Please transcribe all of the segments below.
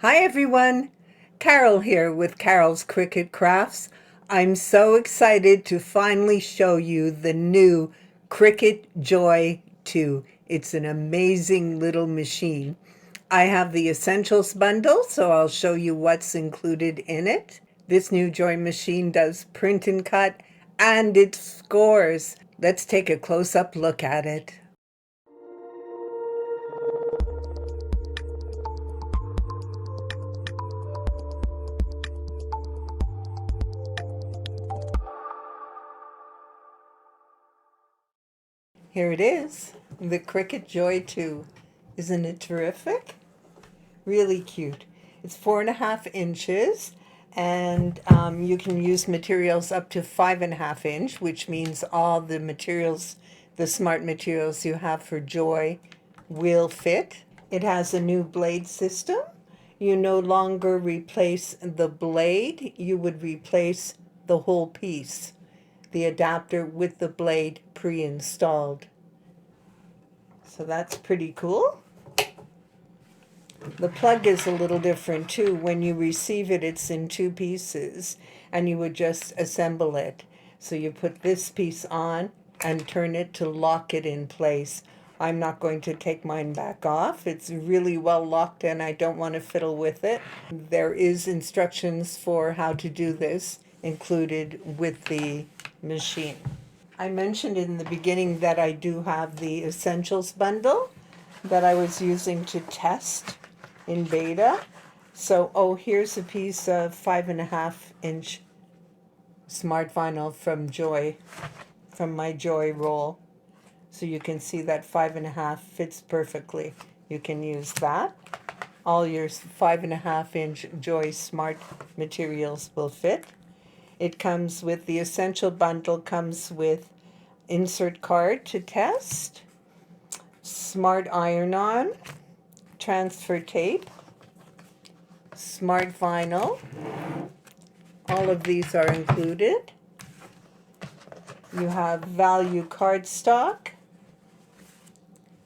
Hi everyone, Carol here with Carol's Cricut Crafts. I'm so excited to finally show you the new Cricut Joy 2. It's an amazing little machine. I have the Essentials bundle, so I'll show you what's included in it. This new Joy machine does print and cut, and it scores. Let's take a close-up look at it. Here it is, the Cricut Joy 2. Isn't it terrific? Really cute. It's 4.5 inches, and you can use materials up to 5.5 inch, which means all the materials, the smart materials you have for Joy will fit. It has a new blade system. You no longer replace the blade, you would replace the whole piece, the adapter with the blade pre-installed. So that's pretty cool. The plug is a little different too. When you receive it, it's in two pieces, and you would just assemble it. So you put this piece on and turn it to lock it in place. I'm not going to take mine back off. It's really well locked and I don't want to fiddle with it. There is instructions for how to do this included with the machine. I mentioned in the beginning that I do have the Essentials bundle that I was using to test in beta. So, here's a piece of 5.5 inch smart vinyl from Joy, from my Joy roll. So you can see that 5.5 fits perfectly. You can use that. All your 5.5 inch Joy smart materials will fit. It comes with the Essential bundle, comes with insert card to test, smart iron-on, transfer tape, smart vinyl. All of these are included. You have value cardstock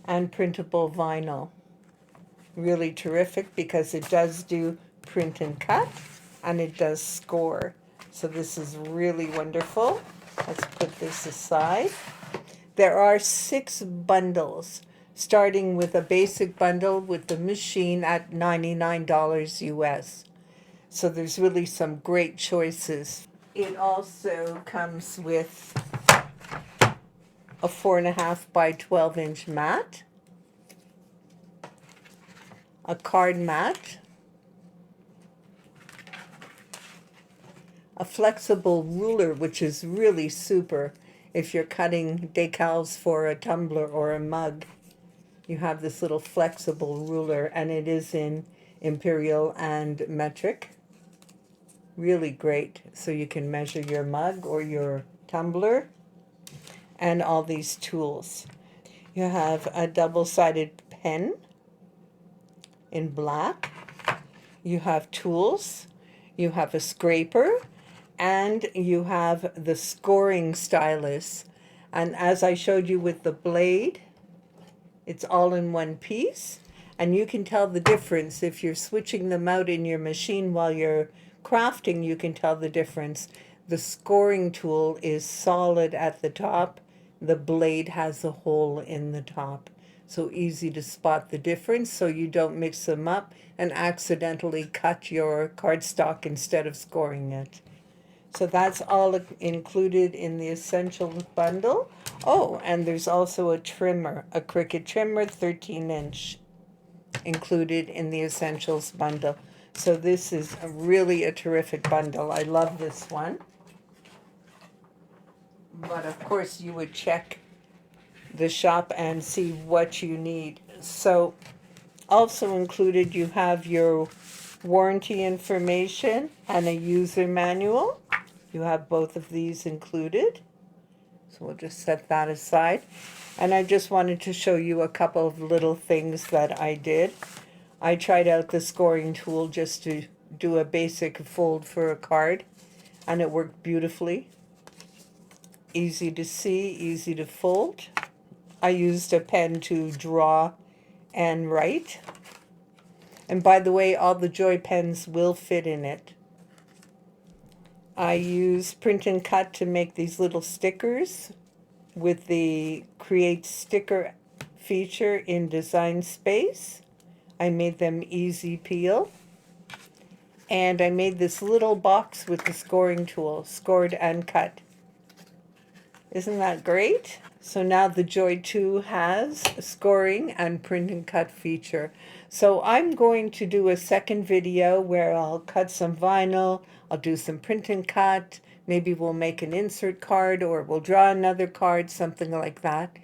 and printable vinyl. Really terrific because it does do print and cut and it does score. So this is really wonderful. Let's put this aside. There are 6 bundles, starting with a basic bundle with the machine at $99 US. So there's really some great choices. It also comes with a 4.5 by 12-inch mat, a card mat, a flexible ruler, which is really super if you're cutting decals for a tumbler or a mug. You have this little flexible ruler, and it is in imperial and metric. Really great, so you can measure your mug or your tumbler, and all these tools. You have a double-sided pen in black. You have tools. You have a scraper, and you have the scoring stylus. And as I showed you with the blade, it's all in one piece, and you can tell the difference. If you're switching them out in your machine while you're crafting, you can tell the difference. The scoring tool is solid at the top. The blade has a hole in the top. So easy to spot the difference so you don't mix them up and accidentally cut your cardstock instead of scoring it. So that's all included in the Essentials bundle. Oh, and there's also a trimmer, a Cricut trimmer, 13-inch, included in the Essentials bundle. So this is really a terrific bundle. I love this one. But of course you would check the shop and see what you need. So also included, you have your warranty information and a user manual. You have both of these included. So we'll just set that aside. And I just wanted to show you a couple of little things that I did. I tried out the scoring tool just to do a basic fold for a card, and it worked beautifully. Easy to see, easy to fold. I used a pen to draw and write. And by the way, all the Joy pens will fit in it. I use print and cut to make these little stickers with the Create Sticker feature in Design Space. I made them easy peel. And I made this little box with the scoring tool, scored and cut. Isn't that great? So now the Joy 2 has a scoring and print and cut feature. So I'm going to do a second video where I'll cut some vinyl, I'll do some print and cut, maybe we'll make an insert card or we'll draw another card, something like that.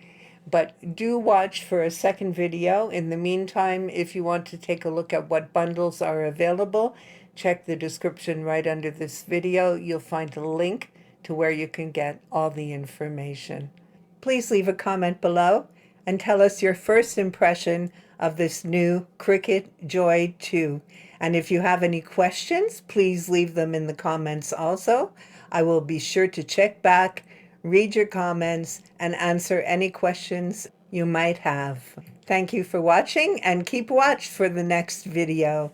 But do watch for a second video. In the meantime, if you want to take a look at what bundles are available, check the description right under this video. You'll find a link to where you can get all the information. Please leave a comment below and tell us your first impression of this new Cricut Joy 2. And if you have any questions, please leave them in the comments also. I will be sure to check back, read your comments, and answer any questions you might have. Thank you for watching, and keep watch for the next video.